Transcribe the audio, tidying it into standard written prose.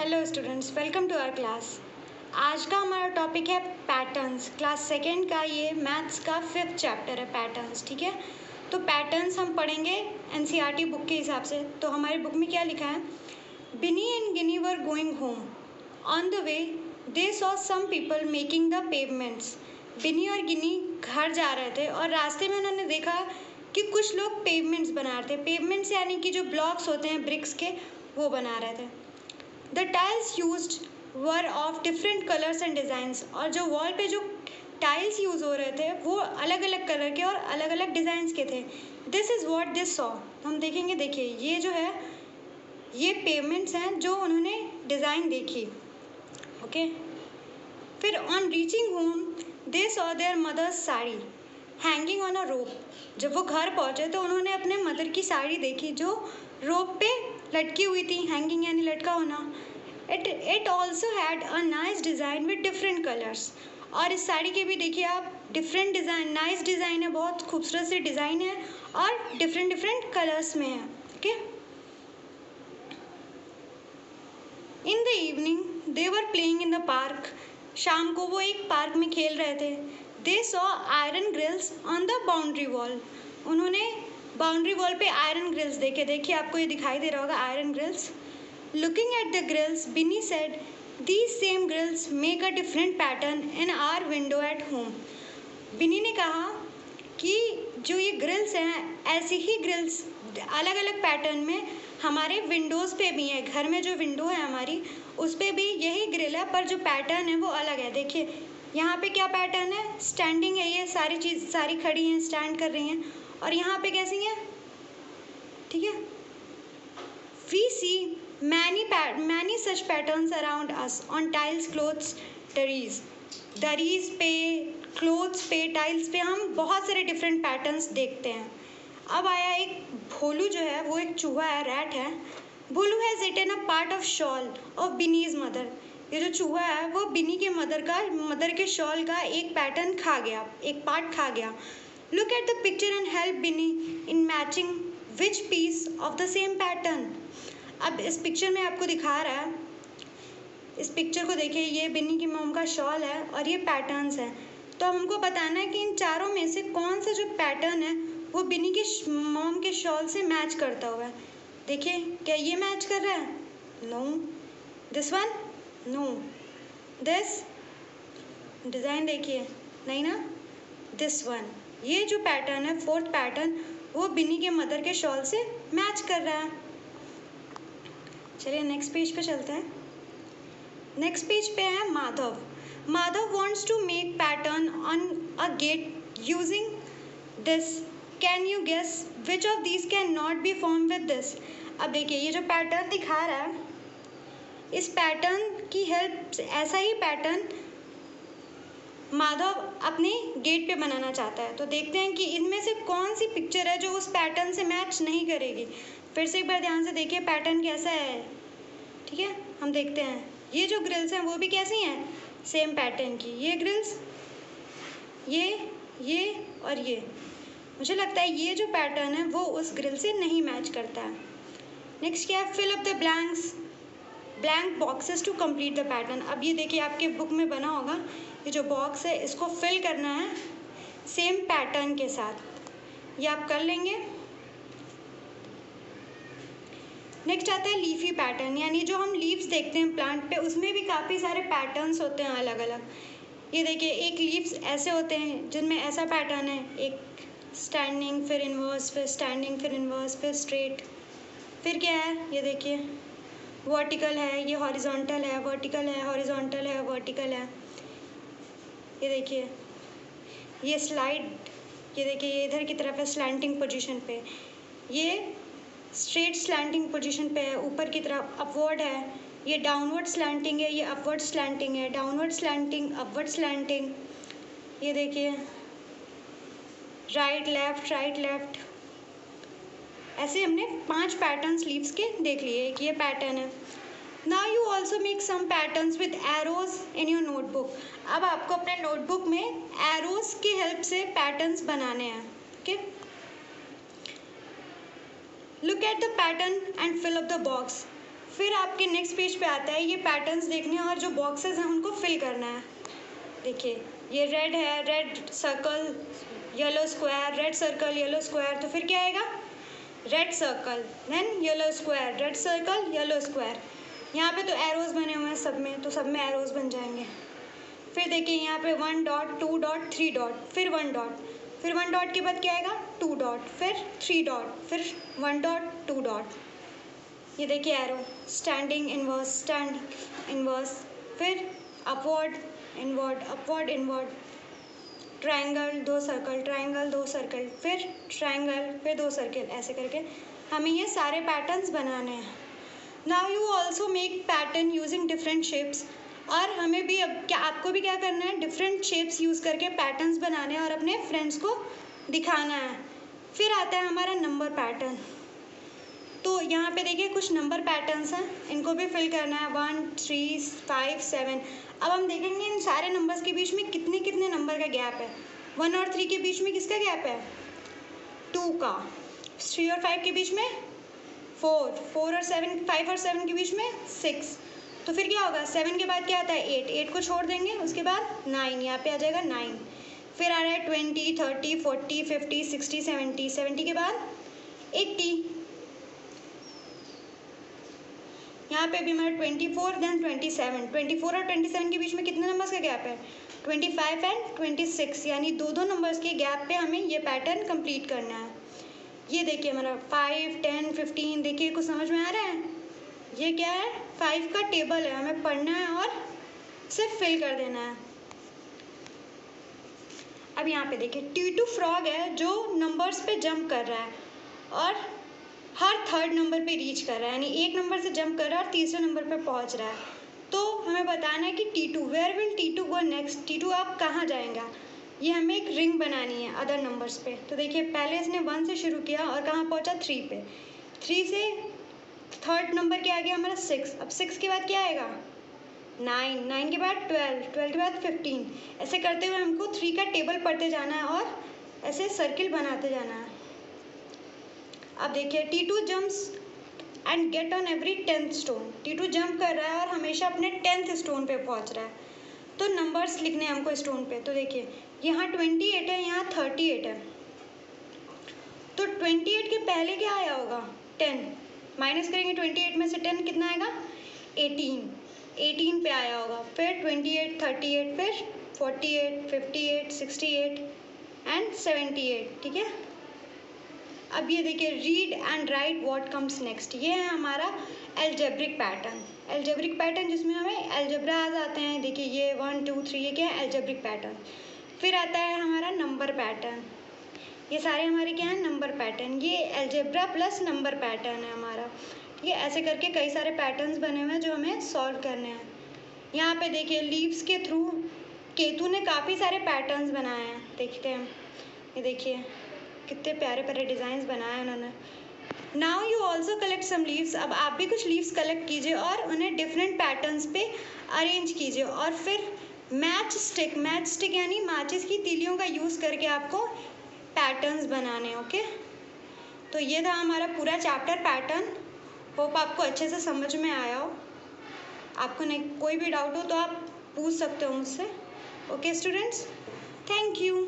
Hello students, welcome to our class. आज का हमारा टॉपिक है पैटर्न्स। क्लास सेकेंड का ये मैथ्स का 5th चैप्टर है पैटर्न्स। ठीक है, तो पैटर्न्स हम पढ़ेंगे एनसीईआरटी बुक के हिसाब से। तो हमारी बुक में क्या लिखा है? Bini and Gini were going home. On the way they saw some people making the pavements. Bini और गिनी घर जा रहे थे और रास्ते में उन्होंने देखा कि कुछ लोग पेवमेंट्स बना रहे थे। पेवमेंट्स यानी कि जो ब्लॉक्स होते हैं ब्रिक्स के, वो बना रहे थे। The tiles used were of different colors and designs। और जो वॉल पे जो टाइल्स यूज़ हो रहे थे वो अलग अलग कलर के और अलग अलग डिज़ाइंस के थे। This is what this saw. हम देखेंगे, देखिए ये जो है ये पेमेंट्स हैं जो उन्होंने डिज़ाइन देखी। ओके, फिर on reaching home they saw their mother's sari hanging on a rope. जब वो घर पहुँचे तो उन्होंने अपने मदर की साड़ी देखी जो रोप पे लटकी हुई थी। हैंगिंग यानी लटका होना। It also had a nice design with different colours. और इस साड़ी के भी देखिए आप डिफरेंट डिज़ाइन, नाइस डिज़ाइन है, बहुत खूबसूरत से डिज़ाइन है और डिफरेंट डिफरेंट कलर्स में है। Okay, in the evening they were playing in the park. शाम को वो एक पार्क में खेल रहे थे। They saw iron grills on the boundary wall. उन्होंने बाउंड्री वॉल पे आयरन ग्रिल्स देखे। देखिए आपको ये दिखाई दे रहा होगा iron grills. Looking at the grills Bini said these same grills make a different pattern in our window at home. Bini ने कहा कि जो ये ग्रिल्स हैं ऐसी ही ग्रिल्स अलग अलग पैटर्न में हमारे विंडोज़ पे भी है। घर में जो विंडो है हमारी उस पर भी यही ग्रिल है, पर जो पैटर्न है वो अलग है। देखिए यहाँ पे क्या पैटर्न है, स्टैंडिंग है, ये सारी चीज़ सारी खड़ी हैं, स्टैंड कर रही हैं। और यहाँ पे कैसी हैं? ठीक है, we see many such patterns around us on tiles, clothes, dhurries पे, क्लोथ्स पे, टाइल्स पे हम बहुत सारे डिफरेंट पैटर्न्स देखते हैं। अब आया एक भोलू जो है, वो एक चूहा है, रैट है। Bholu has eaten a part of shawl of Bini's mother. ये जो चूहा है वो बिनी के मदर के शॉल का एक पैटर्न खा गया, एक पार्ट खा गया। Look at the picture and help Bini in matching which piece of the same pattern. अब इस पिक्चर में आपको दिखा रहा है, इस पिक्चर को देखिए, ये बिनी की मॉम का शॉल है और ये पैटर्न्स हैं। तो हमको बताना है कि इन चारों में से कौन सा जो पैटर्न है वो बिनी के मॉम के शॉल से मैच करता हुआ है। देखिए क्या ये मैच कर रहा है? No. This one? No. This design देखिए, नहीं ना। दिस वन, ये जो पैटर्न है, फोर्थ पैटर्न, वो बिनी के मदर के शॉल से मैच कर रहा है। चलिए नेक्स्ट पेज पे चलते हैं। नेक्स्ट पेज पे है Madhav. Madhav wants to make pattern on a gate using this. Can you guess which of these can not be form with this. अब देखिए ये जो पैटर्न दिखा रहा है, इस पैटर्न की हेल्प से ऐसा ही पैटर्न माधव अपने गेट पे बनाना चाहता है। तो देखते हैं कि इनमें से कौन सी पिक्चर है जो उस पैटर्न से मैच नहीं करेगी। फिर से एक बार ध्यान से देखिए पैटर्न कैसा है। ठीक है, हम देखते हैं ये जो ग्रिल्स हैं वो भी कैसी हैं, सेम पैटर्न की। ये ग्रिल्स, ये और ये, मुझे लगता है ये जो पैटर्न है वो उस ग्रिल से नहीं मैच करता है। नेक्स्ट क्या है, fill up the blank boxes to complete the pattern. अब ये देखिए आपके बुक में बना होगा, ये जो बॉक्स है इसको फिल करना है सेम पैटर्न के साथ, ये आप कर लेंगे। नेक्स्ट आता है लीफी पैटर्न, यानी जो हम लीव्स देखते हैं प्लांट पे उसमें भी काफ़ी सारे पैटर्न्स होते हैं अलग अलग। ये देखिए एक लीव्स ऐसे होते हैं जिनमें ऐसा पैटर्न है, एक स्टैंडिंग फिर इन्वर्स, फिर स्टैंडिंग फिर इन्वर्स, फिर स्ट्रेट, फिर क्या है ये देखिए वर्टिकल है, ये हॉरिजॉन्टल है, वर्टिकल है, हॉरिजॉन्टल है, वर्टिकल है। ये देखिए ये स्लाइड, ये देखिए ये इधर की तरफ है स्लैंटिंग पोजीशन पे, ये स्ट्रेट स्लैंटिंग पोजीशन पे है, ऊपर की तरफ अपवर्ड है। ये डाउनवर्ड स्लैंटिंग है, ये अपवर्ड स्लैंटिंग है, डाउनवर्ड स्लैंटिंग, अपवर्ड स्लैंटिंग। ये देखिए राइट लेफ्ट। ऐसे हमने 5 पैटर्न्स लीव्स के देख लिए। एक ये पैटर्न है। Now you also make some patterns with arrows in your notebook. अब आपको अपने नोटबुक में एरोज की हेल्प से पैटर्न्स बनाने हैं। Okay, look at the pattern and fill up the box. फिर आपके नेक्स्ट पेज पे आता है ये पैटर्न्स देखने और जो बॉक्सेस हैं उनको फिल करना है। देखिए ये रेड है, red circle yellow square, red circle yellow square, तो फिर क्या आएगा red circle then yellow square, red circle yellow square. यहाँ पे तो एरोज बने हुए हैं सब में, तो सब में एरोज बन जाएंगे। फिर देखिए यहाँ पे 1 डॉट 2 डॉट 3 डॉट, फिर 1 डॉट, फिर 1 डॉट के बाद क्या आएगा 2 डॉट, फिर 3 डॉट, फिर 1 डॉट 2 डॉट। ये देखिए arrow standing inverse, standing inverse, फिर upward inward, upward inward, triangle 2 circle, triangle 2 circle, फिर ट्रायंगल, फिर 2 सर्कल, ऐसे करके हमें ये सारे पैटर्न्स बनाने हैं। Now you also make pattern using different shapes. और हमें भी अब क्या आपको भी क्या करना है डिफरेंट शेप्स यूज़ करके पैटर्न्स बनाने हैं और अपने फ्रेंड्स को दिखाना है। फिर आता है हमारा नंबर पैटर्न। तो यहाँ पे देखिए कुछ नंबर पैटर्न्स हैं, इनको भी फिल करना है 1 3 5 7। अब हम देखेंगे इन सारे नंबर्स के बीच में कितने कितने नंबर का गैप है। 1 और 3 के बीच में किसका गैप है 2 का, 3 और 5 के बीच में 4, 4 और 7, 5 और 7 के बीच में 6। तो फिर क्या होगा 7 के बाद क्या आता है 8, 8 को छोड़ देंगे, उसके बाद 9, यहाँ पे आ जाएगा 9। फिर आ रहा है 20 30 40 50 60 70, 70 के बाद 80। यहाँ पे भी हमारा 24 देन 27, 24 और 27 के बीच में कितने नंबर्स का गैप है 25 एंड 26, यानी दो दो नंबर्स के गैप पे हमें ये पैटर्न कंप्लीट करना है। ये देखिए हमारा 5 10 15, देखिए कुछ समझ में आ रहा है। ये क्या है 5 का टेबल है, हमें पढ़ना है और सिर्फ फिल कर देना है। अब यहाँ पे देखिए टीटू फ्रॉग है जो नंबर्स पे जंप कर रहा है और हर थर्ड नंबर पे रीच कर रहा है, यानी एक नंबर से जंप कर रहा है और तीसरे नंबर पे पहुँच रहा है। तो हमें बताना है कि Titu where will Titu go next, Titu आप कहाँ जाएगा। ये हमें एक रिंग बनानी है अदर नंबर्स पे। तो देखिए पहले इसने 1 से शुरू किया और कहाँ पहुँचा 3 पे, 3 से थर्ड नंबर क्या आ गया हमारा 6। अब 6 के बाद क्या आएगा 9, 9 के बाद 12, 12 के बाद 15। ऐसे करते हुए हमको 3 का टेबल पढ़ते जाना है और ऐसे सर्किल बनाते जाना है। अब देखिए Titu jumps and get on every 10th stone, Titu jump कर रहा है और हमेशा अपने 10th स्टोन पे पहुंच रहा है। तो नंबर्स लिखने हैं हमको स्टोन पे। तो देखिए यहाँ 28 है, यहाँ 38 है। तो 28 के पहले क्या आया होगा 10, माइनस करेंगे 28 में से 10 कितना आएगा 18, 18 पे आया होगा। फिर 28 38, फिर 48 58 68 एंड 78, ठीक है। अब ये देखिए read and right what comes next, ये है हमारा एल्जेब्रिक पैटर्न। एल्जेब्रिक पैटर्न जिसमें हमें एल्जेब्राज आते हैं। देखिए ये 1 2 3, ये क्या है एल्जेब्रिक पैटर्न। फिर आता है हमारा नंबर पैटर्न। ये सारे हमारे क्या हैं नंबर पैटर्न, ये एल्जेब्रा प्लस नंबर पैटर्न है हमारा। ठीक है, ऐसे करके कई सारे पैटर्न्स बने हुए हैं जो हमें सॉल्व करने हैं। यहाँ पे देखिए लीव्स के थ्रू केतु ने काफ़ी सारे पैटर्न्स बनाए हैं, देखते हैं। ये देखिए कितने प्यारे प्यारे डिज़ाइंस बनाए हैं उन्होंने। Now you also collect some leaves, अब आप भी कुछ लीव्स कलेक्ट कीजिए और उन्हें डिफरेंट पैटर्न्स पे अरेंज कीजिए। और फिर मैच स्टिक, मैच स्टिक यानी माचिस की तीलियों का यूज़ करके आपको पैटर्न्स बनाने। ओके, तो ये था हमारा पूरा चैप्टर पैटर्न। होप आपको अच्छे से समझ में आया हो। आपको नहीं कोई भी डाउट हो तो आप पूछ सकते हो मुझसे। Okay students, thank you.